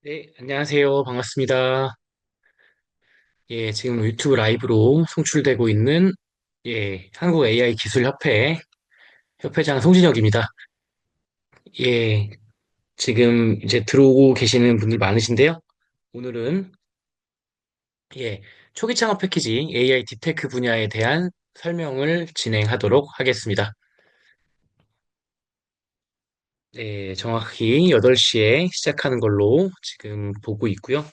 네, 안녕하세요. 반갑습니다. 예, 지금 유튜브 라이브로 송출되고 있는 한국 AI 기술협회 협회장 송진혁입니다. 예, 지금 이제 들어오고 계시는 분들 많으신데요. 오늘은 초기 창업 패키지 AI 딥테크 분야에 대한 설명을 진행하도록 하겠습니다. 네, 정확히 8시에 시작하는 걸로 지금 보고 있고요.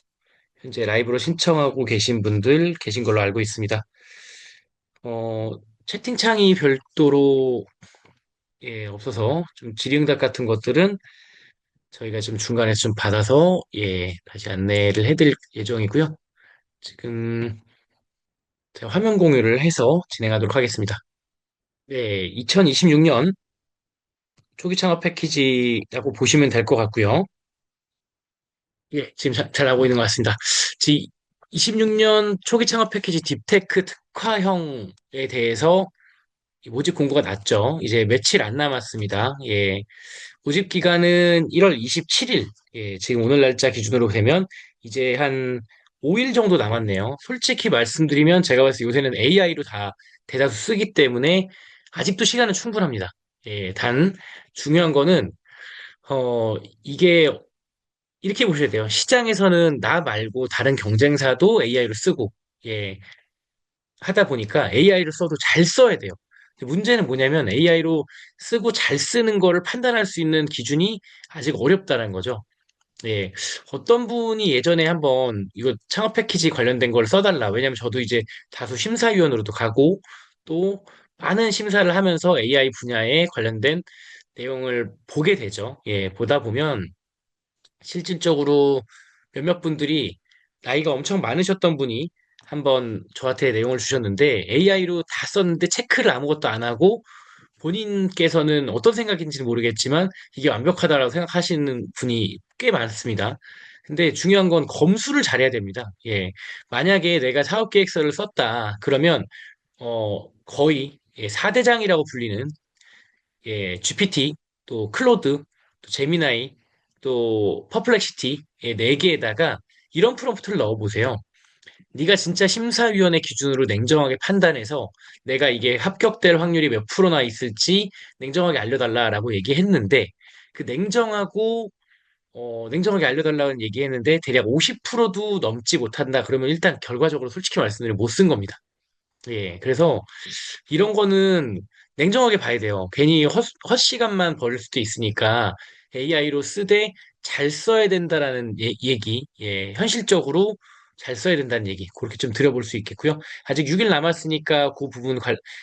현재 라이브로 신청하고 계신 분들 계신 걸로 알고 있습니다. 어, 채팅창이 별도로 없어서 좀 질의응답 같은 것들은 저희가 지금 중간에 좀 받아서 다시 안내를 해드릴 예정이고요. 지금 제가 화면 공유를 해서 진행하도록 하겠습니다. 네, 2026년 초기 창업 패키지라고 보시면 될 것 같고요. 예, 지금 잘 나오고 있는 것 같습니다. 26년 초기 창업 패키지 딥테크 특화형에 대해서 모집 공고가 났죠. 이제 며칠 안 남았습니다. 예, 모집 기간은 1월 27일. 예, 지금 오늘 날짜 기준으로 되면 이제 한 5일 정도 남았네요. 솔직히 말씀드리면 제가 봤을 때 요새는 AI로 다 대다수 쓰기 때문에 아직도 시간은 충분합니다. 예, 단 중요한 거는 이게 이렇게 보셔야 돼요. 시장에서는 나 말고 다른 경쟁사도 AI로 쓰고 예, 하다 보니까 AI를 써도 잘 써야 돼요. 문제는 뭐냐면 AI로 쓰고 잘 쓰는 거를 판단할 수 있는 기준이 아직 어렵다는 거죠. 예. 어떤 분이 예전에 한번 이거 창업 패키지 관련된 걸 써달라. 왜냐면 저도 이제 다수 심사위원으로도 가고 또 많은 심사를 하면서 AI 분야에 관련된 내용을 보게 되죠. 예. 보다 보면 실질적으로 몇몇 분들이 나이가 엄청 많으셨던 분이 한번 저한테 내용을 주셨는데 AI로 다 썼는데 체크를 아무것도 안 하고 본인께서는 어떤 생각인지는 모르겠지만 이게 완벽하다라고 생각하시는 분이 꽤 많습니다. 근데 중요한 건 검수를 잘해야 됩니다. 예. 만약에 내가 사업 계획서를 썼다. 그러면 거의 4대장이라고 불리는 GPT, 또 클로드, 또 제미나이, 또 퍼플렉시티 네 개에다가 이런 프롬프트를 넣어보세요. 네가 진짜 심사위원회 기준으로 냉정하게 판단해서 내가 이게 합격될 확률이 몇 프로나 있을지 냉정하게 알려달라라고 얘기했는데 그 냉정하게 알려달라는 얘기했는데 대략 50%도 넘지 못한다. 그러면 일단 결과적으로 솔직히 말씀드리면 못 쓴 겁니다. 예, 그래서 이런 거는 냉정하게 봐야 돼요. 괜히 헛시간만 버릴 수도 있으니까 AI로 쓰되 잘 써야 된다라는 얘기, 현실적으로 잘 써야 된다는 얘기, 그렇게 좀 들어볼 수 있겠고요. 아직 6일 남았으니까 그 부분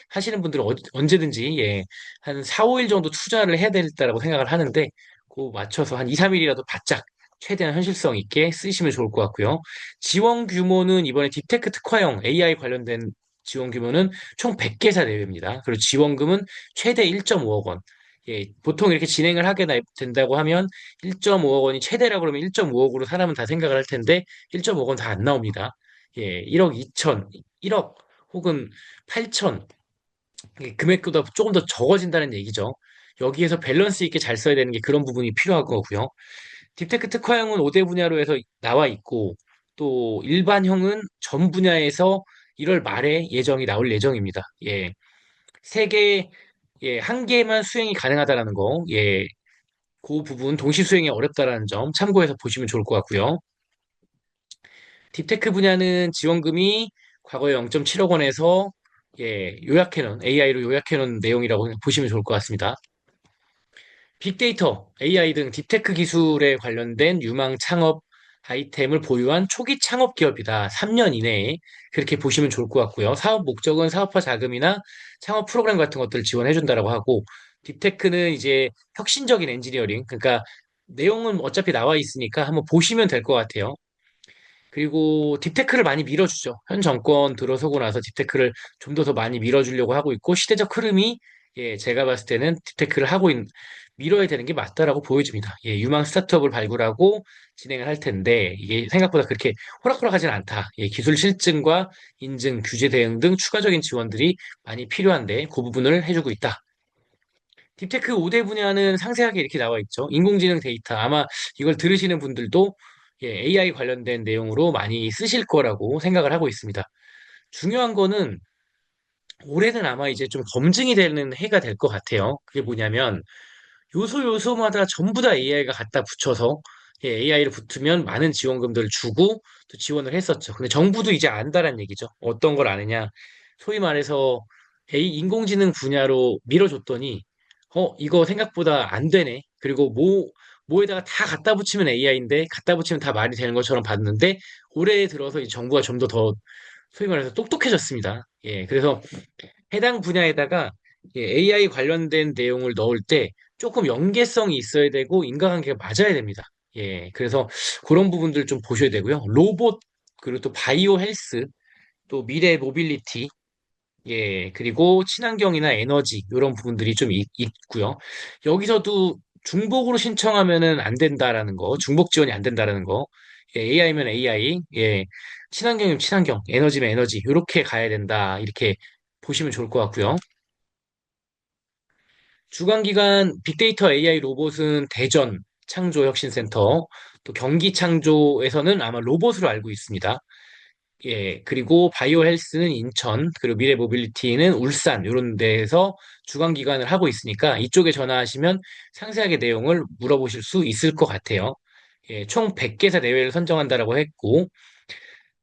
하시는 분들은 언제든지, 한 4, 5일 정도 투자를 해야 된다라고 생각을 하는데, 그 맞춰서 한 2, 3일이라도 바짝 최대한 현실성 있게 쓰시면 좋을 것 같고요. 지원 규모는 이번에 딥테크 특화형 AI 관련된 지원 규모는 총 100개사 내외입니다. 그리고 지원금은 최대 1.5억 원. 예, 보통 이렇게 진행을 하게 된다고 하면 1.5억 원이 최대라고 그러면 1.5억으로 사람은 다 생각을 할 텐데 1.5억 원 다 안 나옵니다. 예, 1억 2천, 1억 혹은 8천 금액보다 조금 더 적어진다는 얘기죠. 여기에서 밸런스 있게 잘 써야 되는 게 그런 부분이 필요한 거고요. 딥테크 특화형은 5대 분야로 해서 나와 있고 또 일반형은 전 분야에서 1월 말에 예정이 나올 예정입니다. 예. 세 개, 한 개만 수행이 가능하다라는 거, 그 부분 동시 수행이 어렵다라는 점 참고해서 보시면 좋을 것 같고요. 딥테크 분야는 지원금이 과거에 0.7억 원에서 요약해놓은 AI로 요약해놓은 내용이라고 보시면 좋을 것 같습니다. 빅데이터, AI 등 딥테크 기술에 관련된 유망 창업 아이템을 보유한 초기 창업 기업이다. 3년 이내에 그렇게 보시면 좋을 것 같고요. 사업 목적은 사업화 자금이나 창업 프로그램 같은 것들을 지원해준다라고 하고, 딥테크는 이제 혁신적인 엔지니어링, 그러니까 내용은 어차피 나와 있으니까 한번 보시면 될 것 같아요. 그리고 딥테크를 많이 밀어주죠. 현 정권 들어서고 나서 딥테크를 좀 더 많이 밀어주려고 하고 있고, 시대적 흐름이, 제가 봤을 때는 밀어야 되는 게 맞다라고 보여집니다. 유망 스타트업을 발굴하고 진행을 할 텐데, 이게 생각보다 그렇게 호락호락하진 않다. 기술 실증과 인증, 규제 대응 등 추가적인 지원들이 많이 필요한데, 그 부분을 해주고 있다. 딥테크 5대 분야는 상세하게 이렇게 나와 있죠. 인공지능 데이터. 아마 이걸 들으시는 분들도 예, AI 관련된 내용으로 많이 쓰실 거라고 생각을 하고 있습니다. 중요한 거는 올해는 아마 이제 좀 검증이 되는 해가 될 것 같아요. 그게 뭐냐면 요소 요소마다 전부 다 AI가 갖다 붙여서 AI를 붙으면 많은 지원금들을 주고 또 지원을 했었죠. 근데 정부도 이제 안다란 얘기죠. 어떤 걸 아느냐. 소위 말해서 인공지능 분야로 밀어줬더니 이거 생각보다 안 되네. 그리고 뭐에다가 다 갖다 붙이면 AI인데 갖다 붙이면 다 말이 되는 것처럼 봤는데 올해 들어서 이 정부가 좀 더 소위 말해서 똑똑해졌습니다. 예, 그래서 해당 분야에다가 AI 관련된 내용을 넣을 때 조금 연계성이 있어야 되고 인과관계가 맞아야 됩니다. 예, 그래서 그런 부분들 좀 보셔야 되고요. 로봇, 그리고 또 바이오 헬스, 또 미래 모빌리티, 예, 그리고 친환경이나 에너지, 이런 부분들이 좀 있고요. 여기서도 중복으로 신청하면은 안 된다라는 거, 중복 지원이 안 된다라는 거, 예, AI면 AI, 예, 친환경이면 친환경, 에너지면 에너지, 이렇게 가야 된다. 이렇게 보시면 좋을 것 같고요. 주관기관 빅데이터 AI 로봇은 대전 창조혁신센터, 또 경기 창조에서는 아마 로봇으로 알고 있습니다. 예, 그리고 바이오 헬스는 인천, 그리고 미래 모빌리티는 울산, 이런 데에서 주관기관을 하고 있으니까 이쪽에 전화하시면 상세하게 내용을 물어보실 수 있을 것 같아요. 예, 총 100개사 내외를 선정한다라고 했고,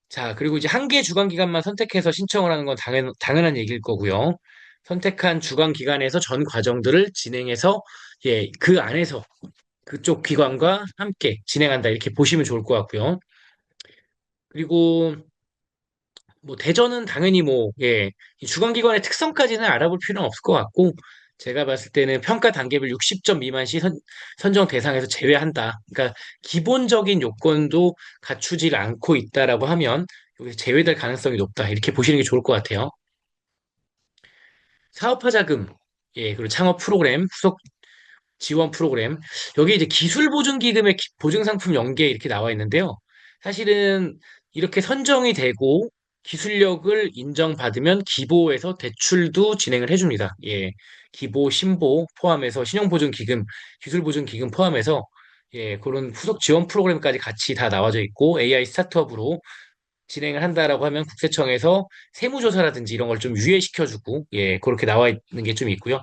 자, 그리고 이제 한 개 주관기관만 선택해서 신청을 하는 건 당연한 얘기일 거고요. 선택한 주관기관에서 전 과정들을 진행해서, 예, 그 안에서 그쪽 기관과 함께 진행한다. 이렇게 보시면 좋을 것 같고요. 그리고 뭐 대전은 당연히 뭐, 예, 이 주관기관의 특성까지는 알아볼 필요는 없을 것 같고, 제가 봤을 때는 평가 단계별 60점 미만 시 선정 대상에서 제외한다. 그러니까 기본적인 요건도 갖추질 않고 있다라고 하면 여기서 제외될 가능성이 높다. 이렇게 보시는 게 좋을 것 같아요. 사업화 자금, 예, 그리고 창업 프로그램, 후속 지원 프로그램. 여기 이제 기술보증기금의 보증상품 연계 이렇게 나와 있는데요. 사실은 이렇게 선정이 되고 기술력을 인정받으면 기보에서 대출도 진행을 해줍니다. 예. 기보, 신보 포함해서 신용보증기금, 기술보증기금 포함해서 예, 그런 후속 지원 프로그램까지 같이 다 나와져 있고 AI 스타트업으로 진행을 한다라고 하면 국세청에서 세무조사라든지 이런 걸 좀 유예시켜주고 예, 그렇게 나와 있는 게 좀 있고요.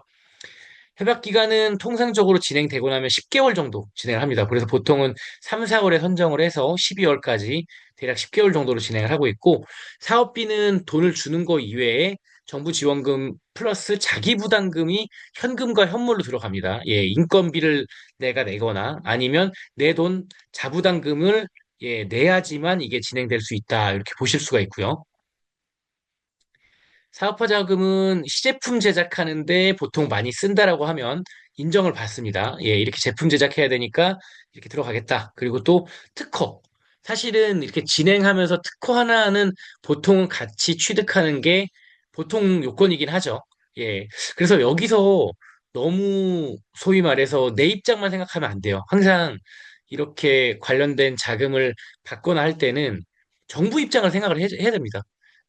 협약 기간은 통상적으로 진행되고 나면 10개월 정도 진행을 합니다. 그래서 보통은 3, 4월에 선정을 해서 12월까지 대략 10개월 정도로 진행을 하고 있고, 사업비는 돈을 주는 거 이외에 정부 지원금 플러스 자기 부담금이 현금과 현물로 들어갑니다. 예, 인건비를 내가 내거나 아니면 내 돈 자부담금을 예, 내야지만 이게 진행될 수 있다. 이렇게 보실 수가 있고요. 사업화 자금은 시제품 제작하는데 보통 많이 쓴다라고 하면 인정을 받습니다. 예, 이렇게 제품 제작해야 되니까 이렇게 들어가겠다. 그리고 또 특허. 사실은 이렇게 진행하면서 특허 하나는 보통은 같이 취득하는 게 보통 요건이긴 하죠. 예. 그래서 여기서 너무 소위 말해서 내 입장만 생각하면 안 돼요. 항상 이렇게 관련된 자금을 받거나 할 때는 정부 입장을 생각을 해야 됩니다.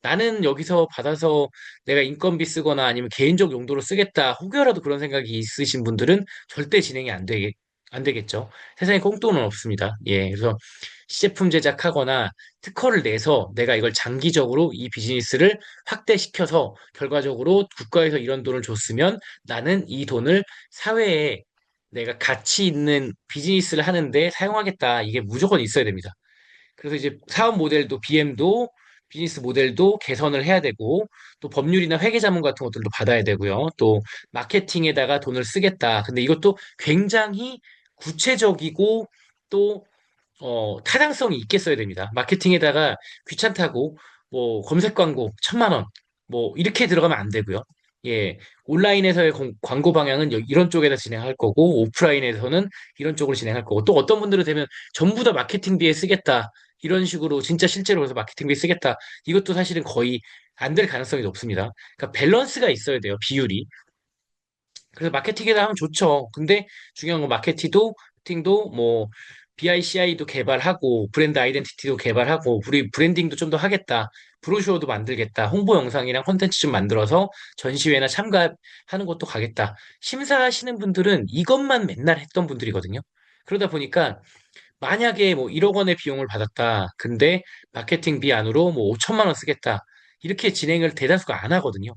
나는 여기서 받아서 내가 인건비 쓰거나 아니면 개인적 용도로 쓰겠다. 혹여라도 그런 생각이 있으신 분들은 절대 진행이 안 되겠죠. 세상에 꽁돈은 없습니다. 예, 그래서 시제품 제작하거나 특허를 내서 내가 이걸 장기적으로 이 비즈니스를 확대시켜서 결과적으로 국가에서 이런 돈을 줬으면 나는 이 돈을 사회에 내가 가치 있는 비즈니스를 하는데 사용하겠다. 이게 무조건 있어야 됩니다. 그래서 이제 사업 모델도 BM도 비즈니스 모델도 개선을 해야 되고 또 법률이나 회계 자문 같은 것들도 받아야 되고요. 또 마케팅에다가 돈을 쓰겠다. 근데 이것도 굉장히 구체적이고 또 타당성이 있게 써야 됩니다. 마케팅에다가 귀찮다고 뭐 검색 광고 1,000만 원 뭐 이렇게 들어가면 안 되고요. 예, 온라인에서의 광고 방향은 이런 쪽에다 진행할 거고 오프라인에서는 이런 쪽으로 진행할 거고 또 어떤 분들은 되면 전부 다 마케팅비에 쓰겠다 이런 식으로 진짜 실제로 그래서 마케팅비에 쓰겠다 이것도 사실은 거의 안 될 가능성이 높습니다. 그러니까 밸런스가 있어야 돼요 비율이. 그래서 마케팅에다 하면 좋죠. 근데 중요한 건 마케팅도 뭐 BICI도 개발하고 브랜드 아이덴티티도 개발하고 우리 브랜딩도 좀 더 하겠다. 브로셔도 만들겠다. 홍보 영상이랑 콘텐츠 좀 만들어서 전시회나 참가하는 것도 가겠다. 심사하시는 분들은 이것만 맨날 했던 분들이거든요. 그러다 보니까 만약에 뭐 1억 원의 비용을 받았다. 근데 마케팅비 안으로 뭐 5천만 원 쓰겠다. 이렇게 진행을 대다수가 안 하거든요.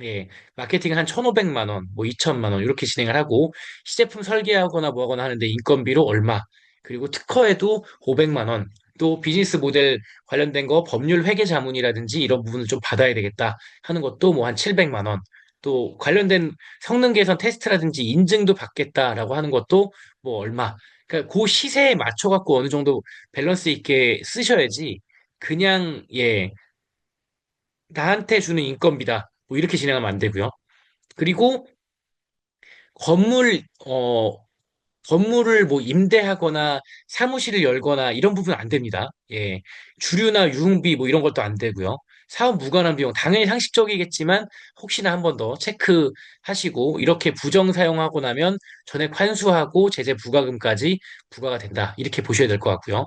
예, 마케팅 한 1,500만 원, 뭐 2천만 원 이렇게 진행을 하고 시제품 설계하거나 뭐 하거나 하는데 인건비로 얼마, 그리고 특허에도 500만 원, 또 비즈니스 모델 관련된 거 법률 회계 자문이라든지 이런 부분을 좀 받아야 되겠다 하는 것도 뭐 한 700만 원, 또 관련된 성능 개선 테스트라든지 인증도 받겠다라고 하는 것도 뭐 얼마. 그러니까 그 시세에 맞춰 갖고 어느 정도 밸런스 있게 쓰셔야지 그냥 예, 나한테 주는 인건비다. 뭐 이렇게 진행하면 안 되고요. 그리고 건물, 건물을 뭐 임대하거나 사무실을 열거나 이런 부분 안 됩니다. 예. 주류나 유흥비 뭐 이런 것도 안 되고요. 사업 무관한 비용, 당연히 상식적이겠지만 혹시나 한 번 더 체크하시고 이렇게 부정 사용하고 나면 전액 환수하고 제재 부과금까지 부과가 된다. 이렇게 보셔야 될 것 같고요.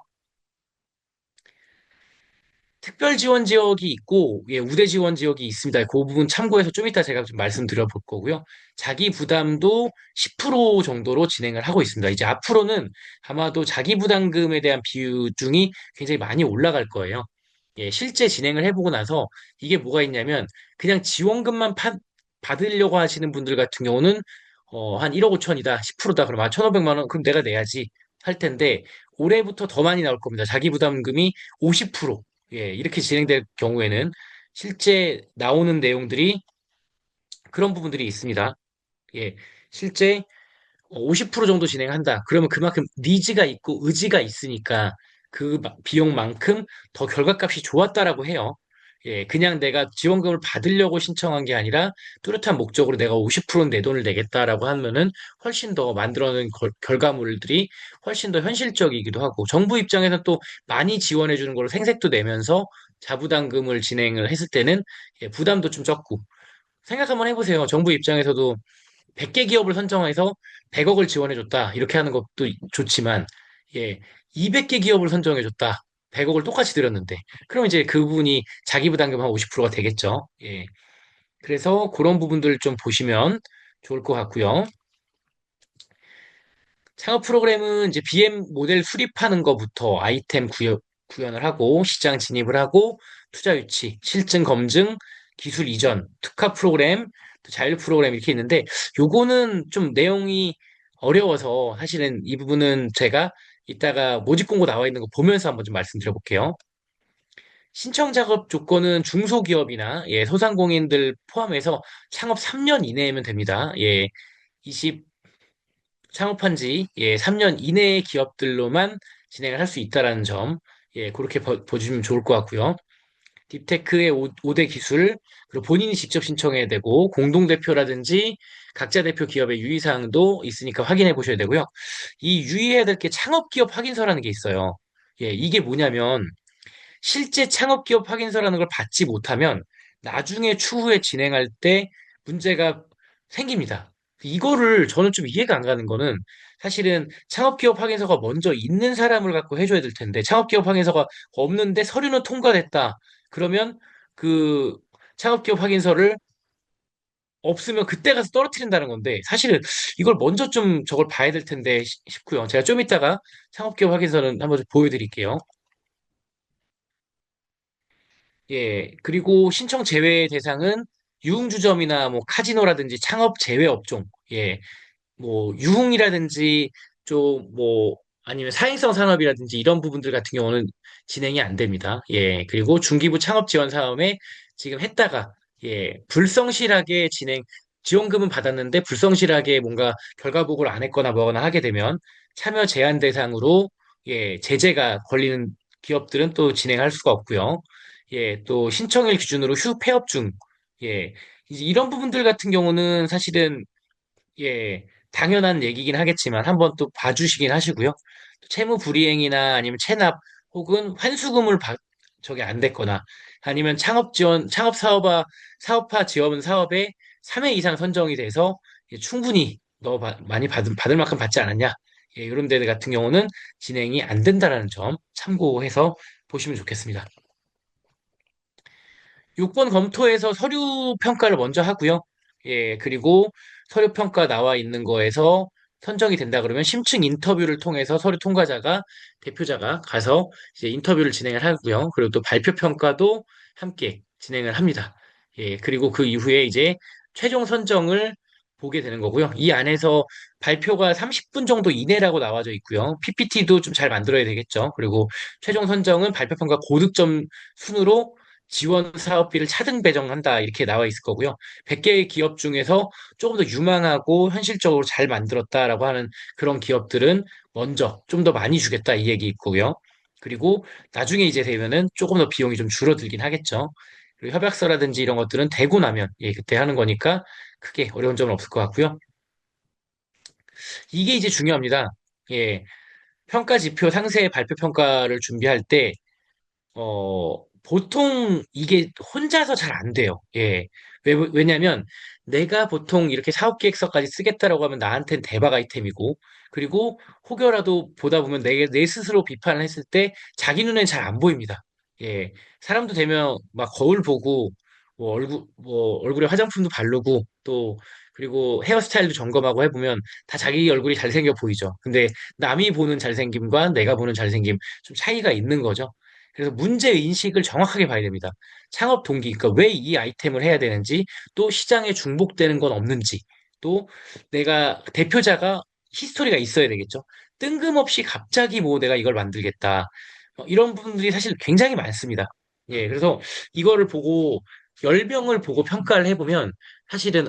특별 지원 지역이 있고, 예, 우대 지원 지역이 있습니다. 그 부분 참고해서 좀 이따 제가 좀 말씀드려 볼 거고요. 자기 부담도 10% 정도로 진행을 하고 있습니다. 이제 앞으로는 아마도 자기 부담금에 대한 비중이 굉장히 많이 올라갈 거예요. 예, 실제 진행을 해보고 나서 이게 뭐가 있냐면, 그냥 지원금만 받으려고 하시는 분들 같은 경우는, 한 1억 5천이다, 10%다, 그럼 1,500만 원, 그럼 내가 내야지 할 텐데, 올해부터 더 많이 나올 겁니다. 자기 부담금이 50%. 예, 이렇게 진행될 경우에는 실제 나오는 내용들이 그런 부분들이 있습니다. 예, 실제 50% 정도 진행한다. 그러면 그만큼 니즈가 있고 의지가 있으니까 그 비용만큼 더 결과값이 좋았다라고 해요. 예, 그냥 내가 지원금을 받으려고 신청한 게 아니라 뚜렷한 목적으로 내가 50%는 내 돈을 내겠다라고 하면은 훨씬 더 만들어낸 결과물들이 훨씬 더 현실적이기도 하고 정부 입장에서 또 많이 지원해 주는 걸로 생색도 내면서 자부담금을 진행을 했을 때는 예, 부담도 좀 적고 생각 한번 해보세요. 정부 입장에서도 100개 기업을 선정해서 100억을 지원해줬다. 이렇게 하는 것도 좋지만, 예, 200개 기업을 선정해줬다. 100억을 똑같이 들였는데. 그럼 이제 그분이 자기 부담금 한 50%가 되겠죠. 예. 그래서 그런 부분들 좀 보시면 좋을 것 같고요. 창업 프로그램은 이제 BM 모델 수립하는 것부터 아이템 구현을 하고 시장 진입을 하고 투자 유치, 실증 검증, 기술 이전, 특화 프로그램, 또 자율 프로그램 이렇게 있는데 요거는 좀 내용이 어려워서 사실은 이 부분은 제가 이따가 모집 공고 나와 있는 거 보면서 한번 좀 말씀드려 볼게요. 신청 작업 조건은 중소기업이나 예, 소상공인들 포함해서 창업 3년 이내면 됩니다. 예, 20 창업한 지 예, 3년 이내의 기업들로만 진행을 할 수 있다라는 점, 예, 그렇게 보시면 좋을 것 같고요. 딥테크의 5대 기술, 그리고 본인이 직접 신청해야 되고, 공동대표라든지 각자 대표 기업의 유의사항도 있으니까 확인해 보셔야 되고요. 이 유의해야 될 게 창업기업 확인서라는 게 있어요. 예, 이게 뭐냐면, 실제 창업기업 확인서라는 걸 받지 못하면 나중에 추후에 진행할 때 문제가 생깁니다. 이거를 저는 좀 이해가 안 가는 거는 사실은 창업기업 확인서가 먼저 있는 사람을 갖고 해줘야 될 텐데 창업기업 확인서가 없는데 서류는 통과됐다. 그러면 그 창업기업 확인서를 없으면 그때 가서 떨어뜨린다는 건데 사실은 이걸 먼저 좀 저걸 봐야 될 텐데 싶고요. 제가 좀 이따가 창업기업 확인서는 한번 좀 보여드릴게요. 예, 그리고 신청 제외 대상은 유흥주점이나 뭐 카지노라든지 창업 제외 업종, 예, 뭐 유흥이라든지 좀 뭐 아니면 사행성 산업이라든지 이런 부분들 같은 경우는 진행이 안 됩니다. 예, 그리고 중기부 창업 지원 사업에 지금 했다가 예, 불성실하게 지원금은 받았는데 불성실하게 뭔가 결과 보고를 안 했거나 뭐거나 하게 되면 참여 제한 대상으로 예, 제재가 걸리는 기업들은 또 진행할 수가 없고요. 예, 또 신청일 기준으로 휴폐업 중 예, 이제 이런 부분들 같은 경우는 사실은 예, 당연한 얘기긴 하겠지만 한번 또 봐주시긴 하시고요. 채무 불이행이나 아니면 체납 혹은 환수금을 저게 안 됐거나 아니면 창업 지원, 사업화 지원 사업에 3회 이상 선정이 돼서 예, 충분히 너 많이 받을 만큼 받지 않았냐? 예, 이런 데 같은 경우는 진행이 안 된다라는 점 참고해서 보시면 좋겠습니다. 요건 검토해서 서류 평가를 먼저 하고요. 예, 그리고 서류 평가 나와 있는 거에서 선정이 된다 그러면 심층 인터뷰를 통해서 서류 통과자가 대표자가 가서 이제 인터뷰를 진행을 하고요. 그리고 또 발표 평가도 함께 진행을 합니다. 예, 그리고 그 이후에 이제 최종 선정을 보게 되는 거고요. 이 안에서 발표가 30분 정도 이내라고 나와져 있고요. PPT도 좀 잘 만들어야 되겠죠. 그리고 최종 선정은 발표 평가 고득점 순으로 지원 사업비를 차등 배정한다 이렇게 나와 있을 거고요. 100개의 기업 중에서 조금 더 유망하고 현실적으로 잘 만들었다라고 하는 그런 기업들은 먼저 좀 더 많이 주겠다 이 얘기 있고요. 그리고 나중에 이제 되면은 조금 더 비용이 좀 줄어들긴 하겠죠. 그리고 협약서라든지 이런 것들은 되고 나면 예, 그때 하는 거니까 크게 어려운 점은 없을 것 같고요. 이게 이제 중요합니다. 예, 평가 지표 상세 발표 평가를 준비할 때 보통 이게 혼자서 잘 안 돼요. 예. 왜냐면 내가 보통 이렇게 사업 계획서까지 쓰겠다라고 하면 나한텐 대박 아이템이고, 그리고 혹여라도 보다 보면 내 스스로 비판을 했을 때 자기 눈엔 잘 안 보입니다. 예. 사람도 되면 막 거울 보고, 뭐 얼굴에 화장품도 바르고, 또, 그리고 헤어스타일도 점검하고 해보면 다 자기 얼굴이 잘생겨 보이죠. 근데 남이 보는 잘생김과 내가 보는 잘생김 좀 차이가 있는 거죠. 그래서 문제 인식을 정확하게 봐야 됩니다. 창업 동기, 그러니까 왜 이 아이템을 해야 되는지, 또 시장에 중복되는 건 없는지, 또 내가 대표자가 히스토리가 있어야 되겠죠. 뜬금없이 갑자기 뭐 내가 이걸 만들겠다. 이런 부분들이 사실 굉장히 많습니다. 예, 그래서 이거를 보고 10명을 보고 평가를 해보면 사실은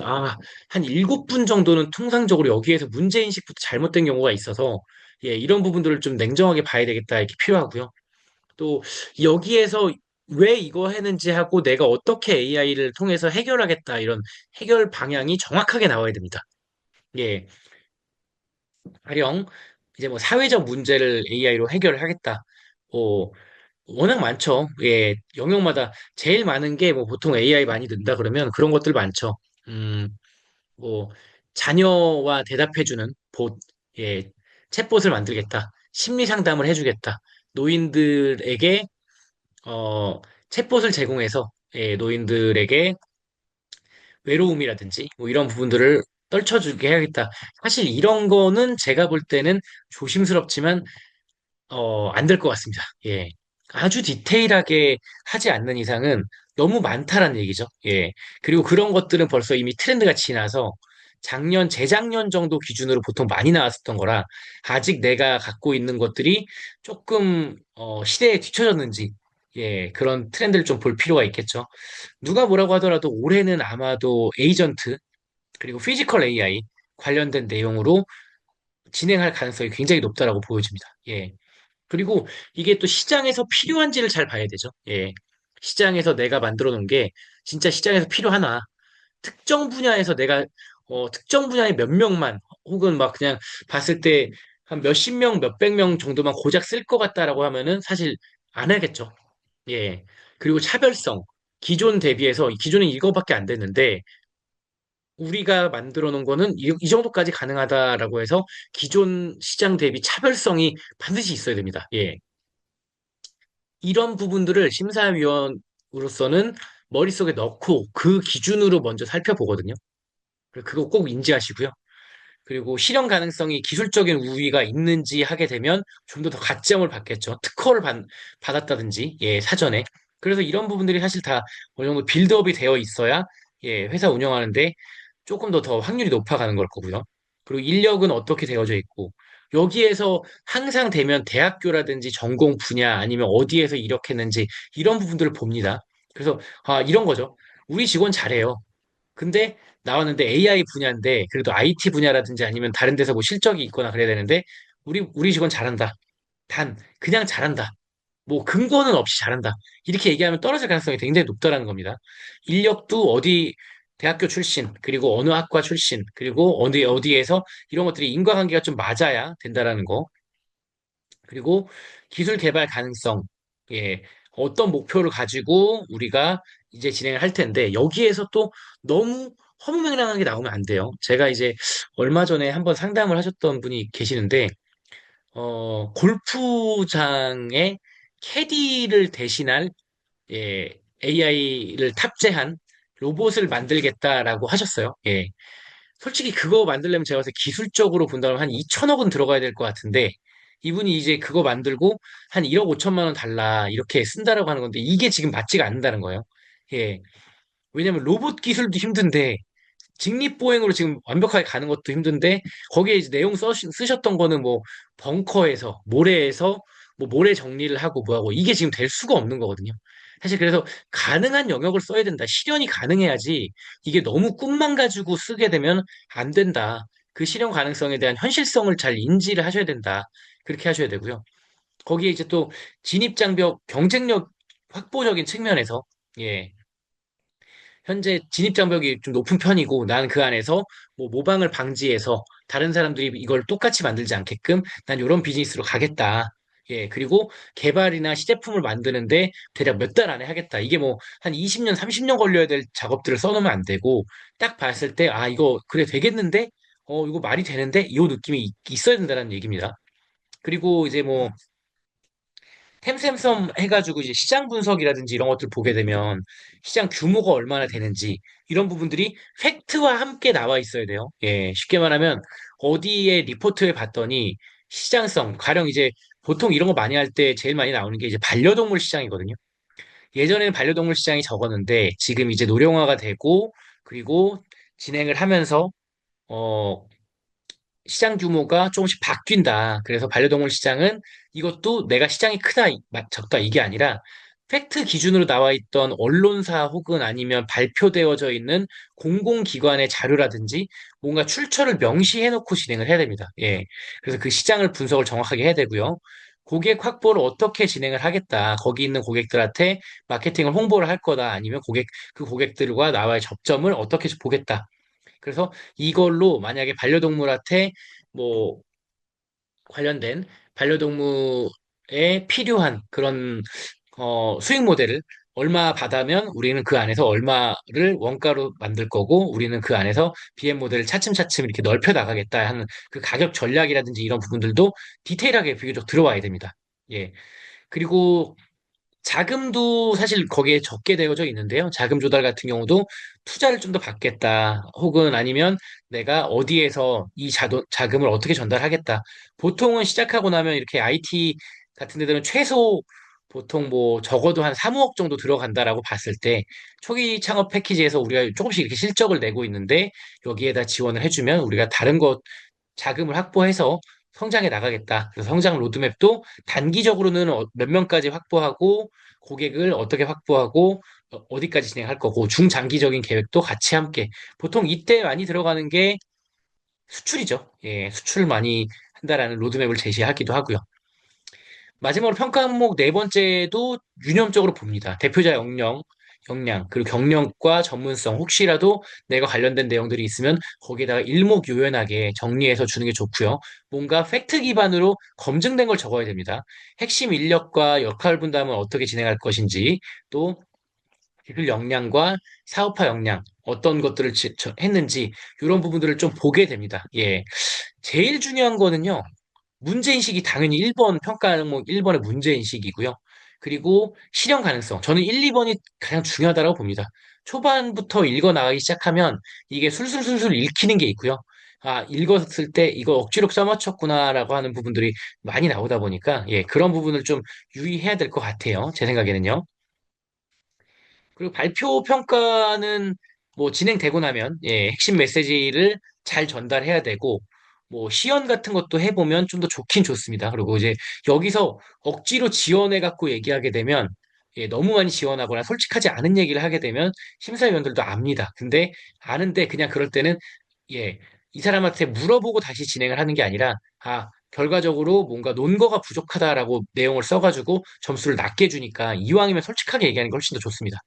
한 7분 정도는 통상적으로 여기에서 문제인식부터 잘못된 경우가 있어서 예, 이런 부분들을 좀 냉정하게 봐야 되겠다 이렇게 필요하고요. 또 여기에서 왜 이거 했는지 하고 내가 어떻게 AI를 통해서 해결하겠다 이런 해결 방향이 정확하게 나와야 됩니다. 예, 가령 이제 뭐 사회적 문제를 AI로 해결을 하겠다. 뭐 워낙 많죠. 예, 영역마다 제일 많은 게 뭐 보통 AI 많이 든다 그러면 그런 것들 많죠. 음, 뭐 자녀와 대답해주는 봇, 예, 챗봇을 만들겠다. 심리 상담을 해주겠다. 노인들에게 어, 챗봇을 제공해서 예, 노인들에게 외로움이라든지 뭐 이런 부분들을 떨쳐주게 해야겠다. 사실 이런 거는 제가 볼 때는 조심스럽지만 안 될 것 같습니다. 예. 아주 디테일하게 하지 않는 이상은 너무 많다라는 얘기죠. 예. 그리고 그런 것들은 벌써 이미 트렌드가 지나서 작년, 재작년 정도 기준으로 보통 많이 나왔었던 거라 아직 내가 갖고 있는 것들이 조금 시대에 뒤처졌는지 예, 그런 트렌드를 좀 볼 필요가 있겠죠. 누가 뭐라고 하더라도 올해는 아마도 에이전트 그리고 피지컬 AI 관련된 내용으로 진행할 가능성이 굉장히 높다라고 보여집니다. 예. 그리고 이게 또 시장에서 필요한지를 잘 봐야 되죠. 예. 시장에서 내가 만들어 놓은 게 진짜 시장에서 필요하나. 특정 분야에서 내가, 특정 분야의 몇 명만, 혹은 막 그냥 봤을 때 한 몇십 명, 몇백 명 정도만 고작 쓸 것 같다라고 하면은 사실 안 하겠죠. 예. 그리고 차별성. 기존 대비해서, 기존은 이거밖에 안 됐는데, 우리가 만들어 놓은 거는 이 정도까지 가능하다라고 해서 기존 시장 대비 차별성이 반드시 있어야 됩니다. 예. 이런 부분들을 심사위원으로서는 머릿속에 넣고 그 기준으로 먼저 살펴보거든요. 그거 꼭 인지하시고요. 그리고 실현 가능성이 기술적인 우위가 있는지 하게 되면 좀 더 가점을 받겠죠. 받았다든지, 예, 사전에. 그래서 이런 부분들이 사실 다 어느 정도 빌드업이 되어 있어야, 예, 회사 운영하는데 조금 더 확률이 높아가는 걸 거고요. 그리고 인력은 어떻게 되어져 있고, 여기에서 항상 되면 대학교라든지 전공 분야 아니면 어디에서 이렇게 했는지 이런 부분들을 봅니다. 그래서, 이런 거죠. 우리 직원 잘해요. 근데 나왔는데 AI 분야인데 그래도 IT 분야라든지 아니면 다른 데서 뭐 실적이 있거나 그래야 되는데 우리 직원 잘한다. 단 그냥 잘한다. 뭐 근거는 없이 잘한다. 이렇게 얘기하면 떨어질 가능성이 굉장히 높다라는 겁니다. 인력도 어디 대학교 출신, 그리고 어느 학과 출신, 그리고 어디에서 이런 것들이 인과관계가 좀 맞아야 된다라는 거. 그리고 기술 개발 가능성, 예, 어떤 목표를 가지고 우리가 이제 진행을 할 텐데, 여기에서 또 너무 허무맹랑한 게 나오면 안 돼요. 제가 이제 얼마 전에 한번 상담을 하셨던 분이 계시는데, 골프장에 캐디를 대신할, 예, AI를 탑재한 로봇을 만들겠다라고 하셨어요. 예. 솔직히 그거 만들려면 제가 봤을 때 기술적으로 본다면 한 2천억은 들어가야 될 것 같은데 이분이 이제 그거 만들고 한 1억 5천만 원 달라 이렇게 쓴다라고 하는 건데 이게 지금 맞지가 않는다는 거예요. 예. 왜냐면 로봇 기술도 힘든데 직립보행으로 지금 완벽하게 가는 것도 힘든데 거기에 이제 내용 쓰셨던 거는 뭐 벙커에서 모래에서 뭐 모래 정리를 하고 뭐하고 이게 지금 될 수가 없는 거거든요. 사실 그래서 가능한 영역을 써야 된다. 실현이 가능해야지 이게 너무 꿈만 가지고 쓰게 되면 안 된다. 그 실현 가능성에 대한 현실성을 잘 인지를 하셔야 된다. 그렇게 하셔야 되고요. 거기에 이제 또 진입장벽 경쟁력 확보적인 측면에서 예. 현재 진입 장벽이 좀 높은 편이고 난 그 안에서 뭐 모방을 방지해서 다른 사람들이 이걸 똑같이 만들지 않게끔 난 이런 비즈니스로 가겠다. 예, 그리고 개발이나 시제품을 만드는데 대략 몇 달 안에 하겠다. 이게 뭐 한 20년, 30년 걸려야 될 작업들을 써놓으면 안 되고 딱 봤을 때 아, 이거 그래 되겠는데? 이거 말이 되는데? 이 느낌이 있어야 된다는 얘기입니다. 그리고 이제 뭐 템샘섬 해가지고 이제 시장 분석이라든지 이런 것들 보게 되면 시장 규모가 얼마나 되는지 이런 부분들이 팩트와 함께 나와 있어야 돼요. 예, 쉽게 말하면 어디에 리포트에 봤더니 시장성, 가령 이제 보통 이런 거 많이 할 때 제일 많이 나오는 게 이제 반려동물 시장이거든요. 예전에는 반려동물 시장이 적었는데 지금 이제 노령화가 되고 그리고 진행을 하면서 어, 시장 규모가 조금씩 바뀐다. 그래서 반려동물 시장은 이것도 내가 시장이 크다, 적다 이게 아니라 팩트 기준으로 나와 있던 언론사 혹은 아니면 발표되어져 있는 공공기관의 자료라든지 뭔가 출처를 명시해 놓고 진행을 해야 됩니다. 예. 그래서 그 시장을 분석을 정확하게 해야 되고요. 고객 확보를 어떻게 진행을 하겠다. 거기 있는 고객들한테 마케팅을 홍보를 할 거다. 아니면 그 고객들과 나와의 접점을 어떻게 보겠다. 그래서 이걸로 만약에 반려동물한테 뭐 관련된 반려동물에 필요한 그런 수익 모델을 얼마 받으면 우리는 그 안에서 얼마를 원가로 만들 거고 우리는 그 안에서 BM 모델을 차츰차츰 이렇게 넓혀 나가겠다 하는 그 가격 전략이라든지 이런 부분들도 디테일하게 비교적 들어와야 됩니다. 예. 그리고 자금도 사실 거기에 적게 되어져 있는데요. 자금 조달 같은 경우도 투자를 좀 더 받겠다. 혹은 아니면 내가 어디에서 이 자금을 어떻게 전달하겠다. 보통은 시작하고 나면 이렇게 IT 같은 데들은 최소 보통 뭐 적어도 한 3억 정도 들어간다라고 봤을 때 초기 창업 패키지에서 우리가 조금씩 이렇게 실적을 내고 있는데 여기에다 지원을 해주면 우리가 다른 것 자금을 확보해서 성장해 나가겠다. 그래서 성장 로드맵도 단기적으로는 몇 명까지 확보하고 고객을 어떻게 확보하고 어디까지 진행할 거고 중장기적인 계획도 같이 함께 보통 이때 많이 들어가는 게 수출이죠. 예, 수출 많이 한다라는 로드맵을 제시하기도 하고요. 마지막으로 평가 항목 네 번째도 유념적으로 봅니다. 대표자 역량, 그리고 경력과 전문성, 혹시라도 내가 관련된 내용들이 있으면 거기에다가 일목요연하게 정리해서 주는 게 좋고요. 뭔가 팩트 기반으로 검증된 걸 적어야 됩니다. 핵심 인력과 역할 분담을 어떻게 진행할 것인지, 또 기술 역량과 사업화 역량, 어떤 것들을 했는지, 이런 부분들을 좀 보게 됩니다. 예. 제일 중요한 거는요. 문제인식이 당연히 1번 평가 항목 1번의 문제인식이고요. 그리고 실현 가능성. 저는 1, 2번이 가장 중요하다고 봅니다. 초반부터 읽어 나가기 시작하면 이게 술술술술 읽히는 게 있고요. 아, 읽었을 때 이거 억지로 써맞췄구나라고 하는 부분들이 많이 나오다 보니까 예, 그런 부분을 좀 유의해야 될 것 같아요. 제 생각에는요. 그리고 발표 평가는 뭐 진행되고 나면 예, 핵심 메시지를 잘 전달해야 되고 뭐 시연 같은 것도 해보면 좀 더 좋긴 좋습니다. 그리고 이제 여기서 억지로 지원해 갖고 얘기하게 되면 예, 너무 많이 지원하거나 솔직하지 않은 얘기를 하게 되면 심사위원들도 압니다. 근데 아는데 그냥 그럴 때는 예, 이 사람한테 물어보고 다시 진행을 하는 게 아니라 아, 결과적으로 뭔가 논거가 부족하다라고 내용을 써가지고 점수를 낮게 주니까 이왕이면 솔직하게 얘기하는 게 훨씬 더 좋습니다.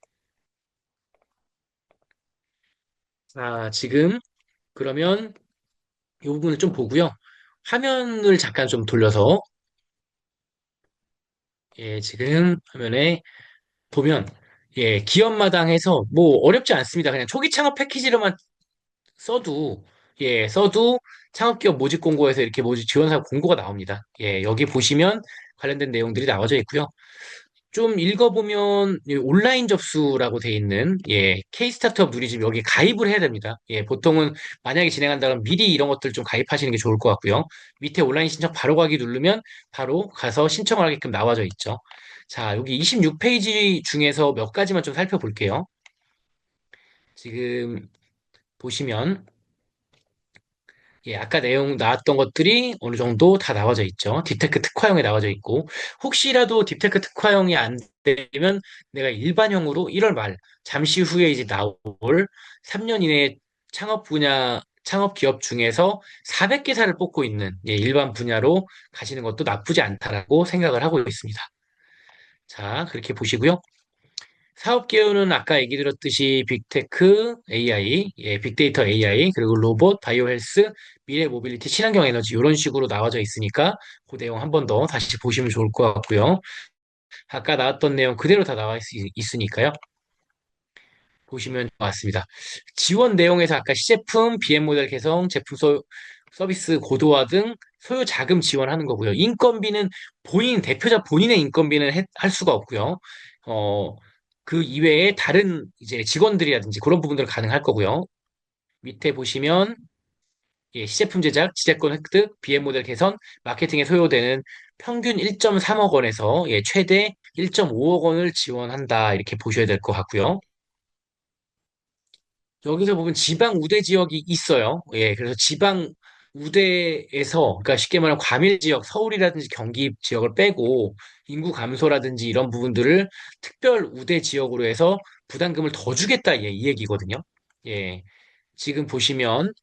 아, 지금 그러면 이 부분을 좀 보고요. 화면을 잠깐 좀 돌려서 예, 지금 화면에 보면 예, 기업마당에서 뭐 어렵지 않습니다. 그냥 초기 창업 패키지로만 써도 창업기업 모집 공고에서 이렇게 모집 지원사 공고가 나옵니다. 예, 여기 보시면 관련된 내용들이 나와져 있고요. 좀 읽어보면 온라인 접수라고 돼 있는 K 스타트업 누리집 여기 가입을 해야 됩니다. 보통은 만약에 진행한다면 미리 이런 것들 좀 가입하시는 게 좋을 것 같고요. 밑에 온라인 신청 바로 가기 누르면 바로 가서 신청을 하게끔 나와져 있죠. 자, 여기 26페이지 중에서 몇 가지만 좀 살펴볼게요. 지금 보시면 아까 내용 나왔던 것들이 어느 정도 다 나와져 있죠. 딥테크 특화형에 나와져 있고, 혹시라도 딥테크 특화형이 안 되면 내가 일반형으로 1월 말, 잠시 후에 이제 나올 3년 이내 창업 기업 중에서 400개사를 뽑고 있는 일반 분야로 가시는 것도 나쁘지 않다라고 생각을 하고 있습니다. 자, 그렇게 보시고요. 사업 개요는 아까 얘기 드렸듯이 빅테크, AI, 빅데이터 AI, 그리고 로봇, 바이오 헬스, 미래 모빌리티, 친환경 에너지 이런 식으로 나와져 있으니까 그 내용 한 번 더 다시 보시면 좋을 것 같고요. 아까 나왔던 내용 그대로 다 있으니까요. 보시면 좋을 것 같습니다. 지원 내용에서 아까 시제품, BM 모델 개성, 서비스 고도화 등 소요 자금 지원하는 거고요. 인건비는 대표자 본인의 인건비는 할 수가 없고요. 어, 그 이외에 다른 이제 직원들이라든지 그런 부분들은 가능할 거고요. 밑에 보시면 시제품 제작, 지재권 획득, BM 모델 개선, 마케팅에 소요되는 평균 1.3억 원에서 최대 1.5억 원을 지원한다. 이렇게 보셔야 될 것 같고요. 여기서 보면 지방 우대 지역이 있어요. 그래서 지방 우대에서, 그러니까 쉽게 말하면 과밀 지역, 서울이라든지 경기 지역을 빼고 인구 감소라든지 이런 부분들을 특별 우대 지역으로 해서 부담금을 더 주겠다, 이 얘기거든요. 예. 지금 보시면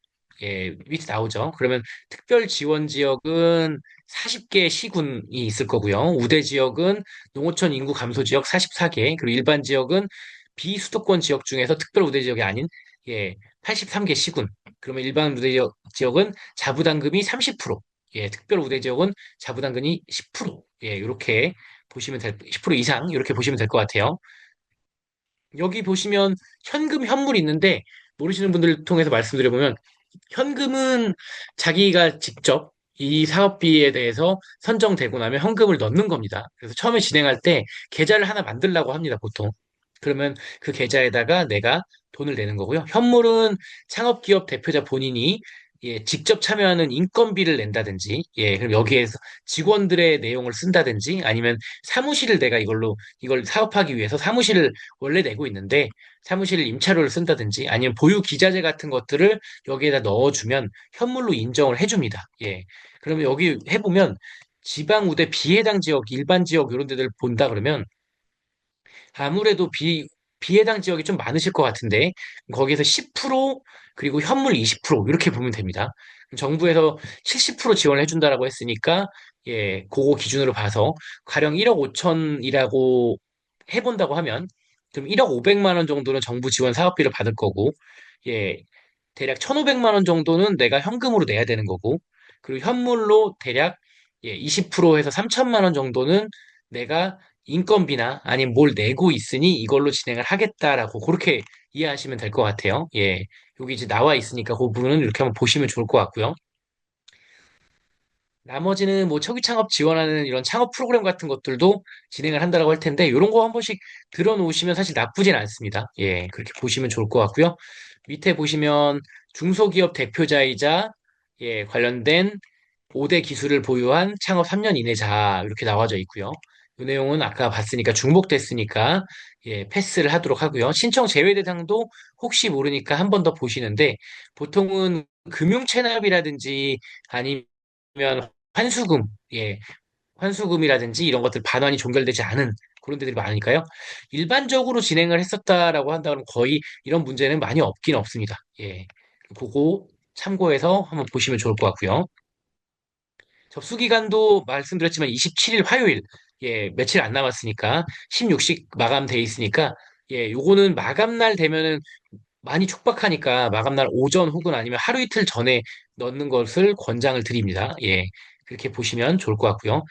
밑에 나오죠. 그러면 특별 지원 지역은 40개 시군이 있을 거고요. 우대 지역은 농어촌 인구 감소 지역 44개, 그리고 일반 지역은 비수도권 지역 중에서 특별 우대 지역이 아닌 83개 시군. 그러면 일반 우대 지역은 자부담금이 30%, 특별 우대 지역은 자부담금이 10%, 이렇게 보시면 10% 이상 이렇게 보시면 될 것 같아요. 여기 보시면 현금 현물이 있는데 모르시는 분들 통해서 말씀드려보면 현금은 자기가 직접 이 사업비에 대해서 선정되고 나면 현금을 넣는 겁니다. 그래서 처음에 진행할 때 계좌를 하나 만들라고 합니다, 보통. 그러면 그 계좌에다가 내가 돈을 내는 거고요. 현물은 창업기업 대표자 본인이 직접 참여하는 인건비를 낸다든지, 그럼 여기에서 직원들의 내용을 쓴다든지, 아니면 사무실을 내가 이걸 사업하기 위해서 사무실을 원래 내고 있는데, 사무실 임차료를 쓴다든지, 아니면 보유 기자재 같은 것들을 여기에다 넣어주면 현물로 인정을 해줍니다. 그러면 여기 해보면 지방 우대 비해당 지역, 일반 지역 이런 데들 본다 그러면 아무래도 비해당 지역이 좀 많으실 것 같은데 거기에서 10% 그리고 현물 20% 이렇게 보면 됩니다. 정부에서 70% 지원을 해준다라고 했으니까 그거 기준으로 봐서 가령 1억 5천이라고 해본다고 하면 그럼 1억 5백만 원 정도는 정부 지원 사업비를 받을 거고 예, 대략 1,500만 원 정도는 내가 현금으로 내야 되는 거고, 그리고 현물로 대략 20% 해서 3천만 원 정도는 내가 인건비나 아니면 뭘 내고 있으니 이걸로 진행을 하겠다라고 그렇게 이해하시면 될 것 같아요. 여기 이제 나와 있으니까 그 부분은 이렇게 한번 보시면 좋을 것 같고요. 나머지는 뭐 초기 창업 지원하는 이런 창업 프로그램 같은 것들도 진행을 한다라고 할 텐데 이런 거 한 번씩 들어놓으시면 사실 나쁘진 않습니다. 그렇게 보시면 좋을 것 같고요. 밑에 보시면 중소기업 대표자이자 관련된 5대 기술을 보유한 창업 3년 이내자 이렇게 나와져 있고요. 이 내용은 아까 봤으니까 중복됐으니까 패스를 하도록 하고요. 신청 제외 대상도 혹시 모르니까 한 번 더 보시는데 보통은 금융 체납이라든지 아니면 환수금, 환수금이라든지 이런 것들 반환이 종결되지 않은 그런 데들이 많으니까요. 일반적으로 진행을 했었다라고 한다면 거의 이런 문제는 많이 없긴 없습니다. 그거 참고해서 한번 보시면 좋을 것 같고요. 접수 기간도 말씀드렸지만 27일 화요일, 며칠 안 남았으니까 16식 마감돼 있으니까 요거는 마감날 되면은 많이 촉박하니까 마감날 오전 혹은 아니면 하루 이틀 전에 넣는 것을 권장을 드립니다. 그렇게 보시면 좋을 것 같고요.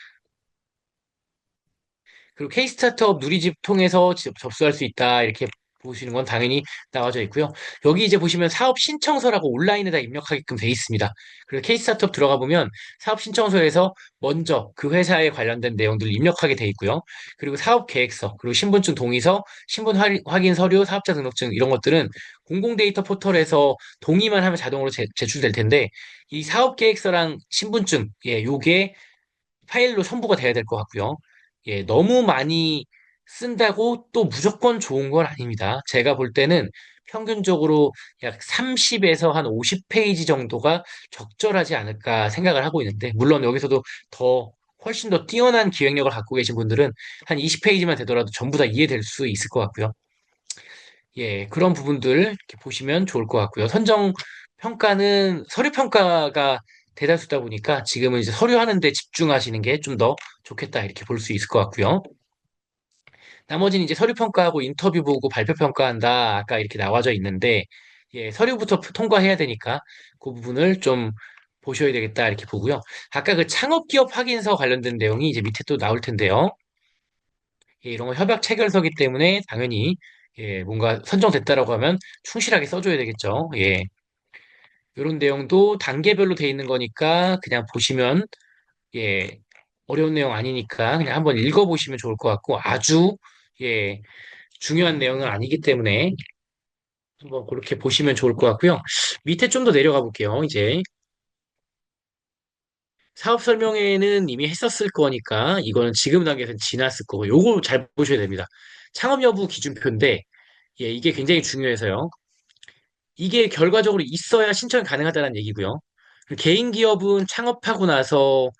그리고 K 스타트업 누리집 통해서 접수할 수 있다. 이렇게 보시는 건 당연히 나와져 있고요. 여기 이제 보시면 사업 신청서라고 온라인에다 입력하게끔 돼 있습니다. 그래서 케이스 스타트업 들어가 보면 사업 신청서에서 먼저 그 회사에 관련된 내용들을 입력하게 돼 있고요. 그리고 사업 계획서, 그리고 신분증 동의서, 신분 확인 서류, 사업자 등록증 이런 것들은 공공 데이터 포털에서 동의만 하면 자동으로 제출될 텐데 이 사업 계획서랑 신분증, 예, 요게 파일로 첨부가 돼야 될 것 같고요. 예, 너무 많이 쓴다고 또 무조건 좋은 건 아닙니다. 제가 볼 때는 평균적으로 약 30에서 한 50페이지 정도가 적절하지 않을까 생각을 하고 있는데, 물론 여기서도 더 훨씬 더 뛰어난 기획력을 갖고 계신 분들은 한 20페이지만 되더라도 전부 다 이해될 수 있을 것 같고요. 예, 그런 부분들 이렇게 보시면 좋을 것 같고요. 선정 평가는 서류 평가가 대다수다 보니까 지금은 이제 서류 하는데 집중하시는 게 좀 더 좋겠다 이렇게 볼 수 있을 것 같고요. 나머지는 이제 서류 평가하고 인터뷰 보고 발표 평가한다 아까 이렇게 나와져 있는데 예, 서류부터 통과해야 되니까 그 부분을 좀 보셔야 되겠다 이렇게 보고요. 아까 그 창업기업 확인서 관련된 내용이 이제 밑에 또 나올 텐데요. 예, 이런 거 협약 체결서기 때문에 당연히 예, 뭔가 선정됐다라고 하면 충실하게 써줘야 되겠죠. 예, 이런 내용도 단계별로 돼 있는 거니까 그냥 보시면 예, 어려운 내용 아니니까 그냥 한번 읽어보시면 좋을 것 같고 아주 예, 중요한 내용은 아니기 때문에 한번 그렇게 보시면 좋을 것 같고요. 밑에 좀 더 내려가 볼게요. 이제 사업 설명회는 이미 했었을 거니까 이거는 지금 단계에서는 지났을 거고 요거 잘 보셔야 됩니다. 창업 여부 기준표인데 예, 이게 굉장히 중요해서요. 이게 결과적으로 있어야 신청이 가능하다는 얘기고요. 개인 기업은 창업하고 나서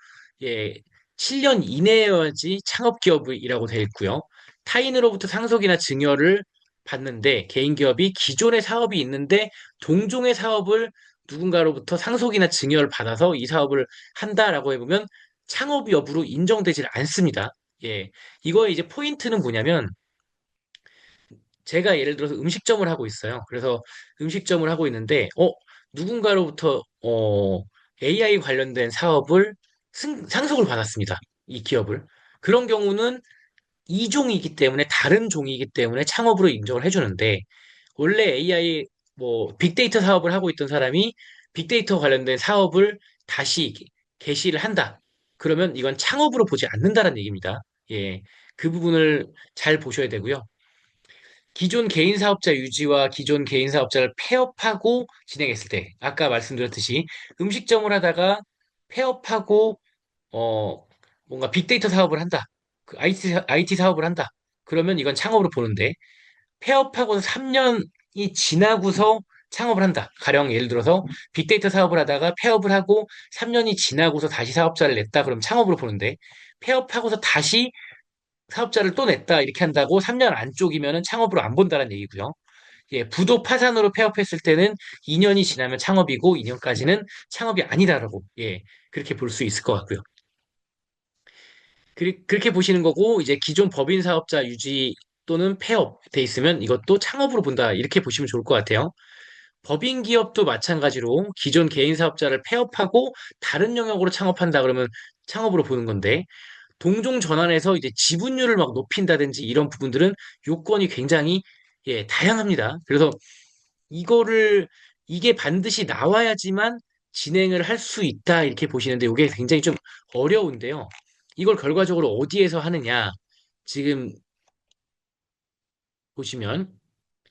예, 7년 이내여야지 창업 기업이라고 되어 있고요. 타인으로부터 상속이나 증여를 받는데 개인 기업이 기존의 사업이 있는데 동종의 사업을 누군가로부터 상속이나 증여를 받아서 이 사업을 한다라고 해보면 창업 여부로 인정되질 않습니다. 예, 이거의 이제 포인트는 뭐냐면 제가 예를 들어서 음식점을 하고 있어요. 그래서 음식점을 하고 있는데, 누군가로부터, AI 관련된 사업을 상속을 받았습니다. 이 기업을. 그런 경우는 이종이기 때문에, 다른 종이기 때문에 창업으로 인정을 해주는데, 원래 AI, 뭐, 빅데이터 사업을 하고 있던 사람이 빅데이터 관련된 사업을 다시 개시를 한다. 그러면 이건 창업으로 보지 않는다는 얘기입니다. 예. 그 부분을 잘 보셔야 되고요. 기존 개인 사업자 유지와 기존 개인 사업자를 폐업하고 진행했을 때, 아까 말씀드렸듯이 음식점을 하다가 폐업하고, 어, 뭔가 빅데이터 사업을 한다. 그 IT 사업을 한다. 그러면 이건 창업으로 보는데, 폐업하고 3년이 지나고서 창업을 한다. 가령 예를 들어서 빅데이터 사업을 하다가 폐업을 하고 3년이 지나고서 다시 사업자를 냈다. 그럼 창업으로 보는데, 폐업하고서 다시 사업자를 또 냈다 이렇게 한다고 3년 안쪽이면은 창업으로 안 본다는 얘기고요. 예, 부도 파산으로 폐업했을 때는 2년이 지나면 창업이고 2년까지는 창업이 아니다라고 예, 그렇게 볼 수 있을 것 같고요. 그렇게 보시는 거고 이제 기존 법인 사업자 유지 또는 폐업 돼 있으면 이것도 창업으로 본다 이렇게 보시면 좋을 것 같아요. 법인 기업도 마찬가지로 기존 개인 사업자를 폐업하고 다른 영역으로 창업한다 그러면 창업으로 보는 건데 동종 전환해서 이제 지분율을 막 높인다든지 이런 부분들은 요건이 굉장히 예, 다양합니다. 그래서 이거를 이게 반드시 나와야지만 진행을 할 수 있다 이렇게 보시는데 이게 굉장히 좀 어려운데요. 이걸 결과적으로 어디에서 하느냐? 지금 보시면